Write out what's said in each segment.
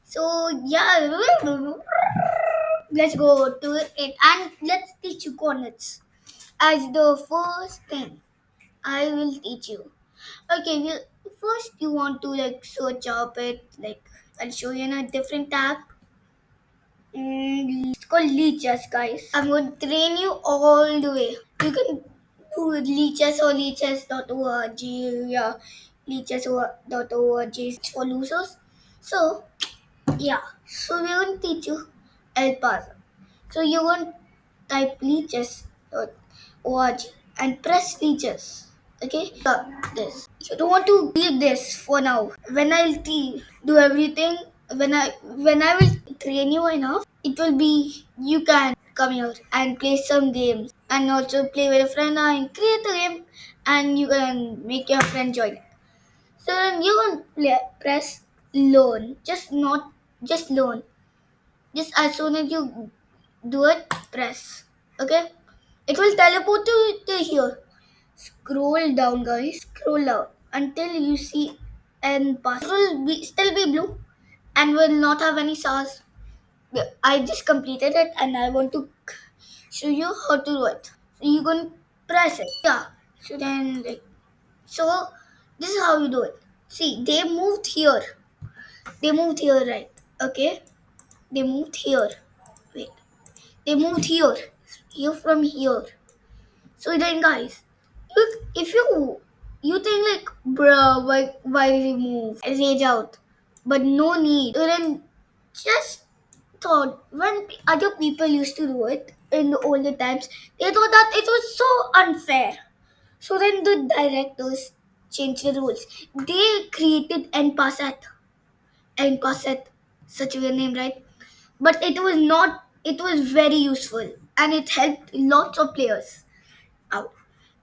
So yeah, let's go to it and let's teach you coordinates. As the first thing, I will teach you. Okay, first you want to like search up it. Like I'll show you in a different tab. It's called leeches, guys. I'm going to train you all the way. You can do leeches or leeches.org. Yeah, leeches.org is for losers. So yeah, so we're going to teach you El Paso. So you're going to type leeches.org and press leeches. Okay? This. You don't want to leave this for now. When I'll do everything, when I will train you enough, it will be you can come here and play some games and also play with a friend and create a game and you can make your friend join it. So then you can press learn, just learn. Just as soon as you do it, press. Okay? It will teleport to here. Scroll down, guys. Scroll down until you see and pass. It will still be blue and will not have any stars. I just completed it and I want to show you how to do it. So you're going to press it. Yeah. So then, so this is how you do it. See, they moved here. They moved here, right? Okay. They moved here. Wait. They moved here. Here from here. So then, guys, if you think like, bruh, why did he move? Rage out, but no need. So then, just thought when other people used to do it in the older times, they thought that it was so unfair. So then the directors changed the rules. They created NPASET, such a weird name, right? But it was not. It was very useful and it helped lots of players out.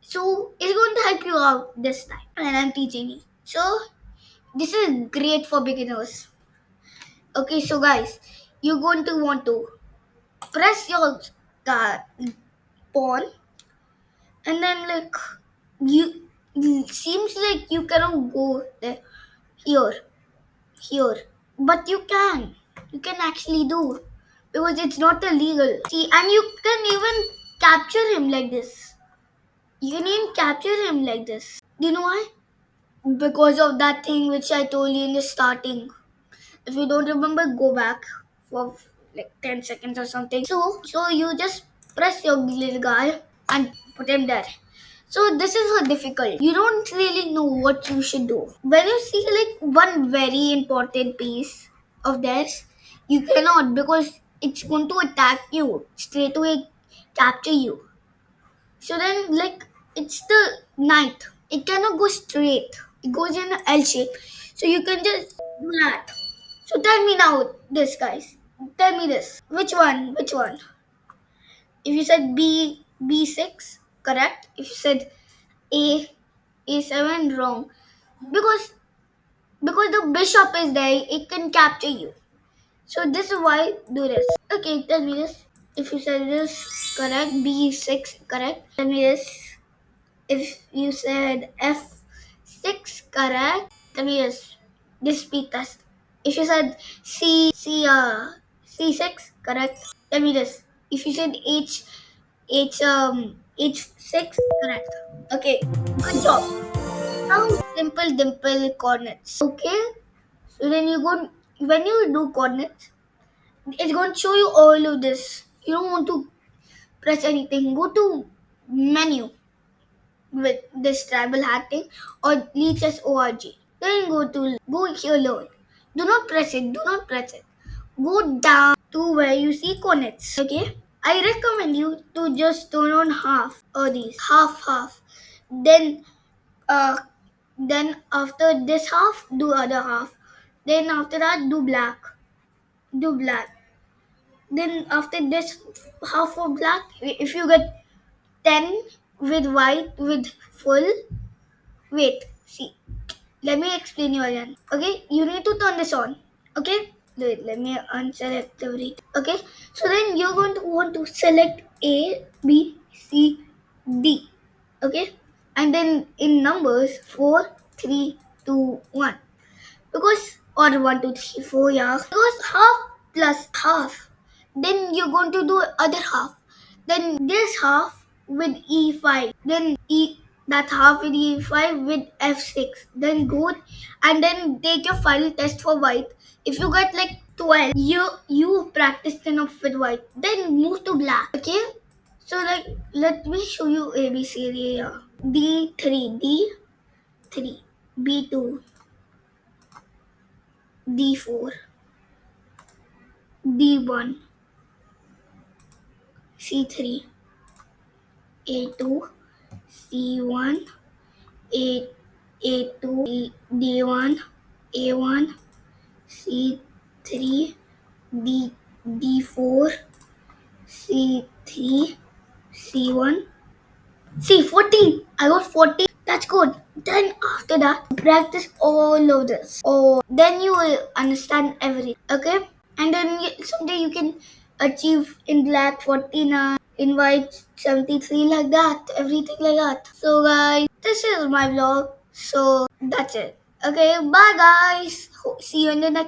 So it's going to help you out this time, and I'm teaching you. So this is great for beginners. Okay, so guys, you're going to want to press your uh, pawn, and then like you it seems like you cannot go there here here, but you can actually do because it's not illegal. See, and you can even capture him like this. You can even capture him like this. Do you know why? Because of that thing which I told you in the starting. If you don't remember, go back for like 10 seconds or something. So you just press your little guy and put him there. So this is so difficult. You don't really know what you should do. When you see like one very important piece of this, you cannot because it's going to attack you straight away, capture you. So then, like, it's the knight. It cannot go straight. It goes in an L shape. So you can just do that. So tell me now, this guys. Tell me this. Which one? Which one? If you said B6, correct. If you said A A7, wrong. Because because the bishop is there, it can capture you. So this is why do this. Okay, tell me this. If you said this correct, B6 correct. Tell me this. If you said F6 correct, then yes, this speed test. If you said C6 correct, tell me this. If you said H6 correct. Okay, good job. Now simple dimple coordinates. Okay, so then you go when you do coordinates, it's going to show you all of this. You don't want to press anything. Go to menu with this tribal hacking or leeches org. Then go here learn. Do not press it. Do not press it. Go down to where you see coordinates. Okay. I recommend you to just turn on half or these half. Then uh then after this half do other half. Then after that do black. Do black. Then after this half of black, if you get 10 with white with full. Wait, see. Let me explain you again. Okay, you need to turn this on. Okay, wait, let me unselect everything. Okay, so then you're going to want to select A, B, C, D. Okay, and then in numbers 4, 3, 2, 1. Because or 1, 2, 3, 4, yeah. Because half plus half. Then you're going to do other half. Then this half with E5. Then that half with E5 with F6. Then go and then take your final test for white. If you get like 12, you practiced enough with white. Then move to black. Okay? So like let me show you ABC here. D3, D3, B2, D4, D1, C3, A2, C1, A A2, D1, A1, C3, D4, C3, C1, see 14. I got 14. That's good. Then after that, practice all of this. Oh, then you will understand everything. Okay? And then someday you can achieve in black 49, in white 73, like that. Everything like that. So guys, this is my vlog. So that's it. Okay, bye guys. See you in the next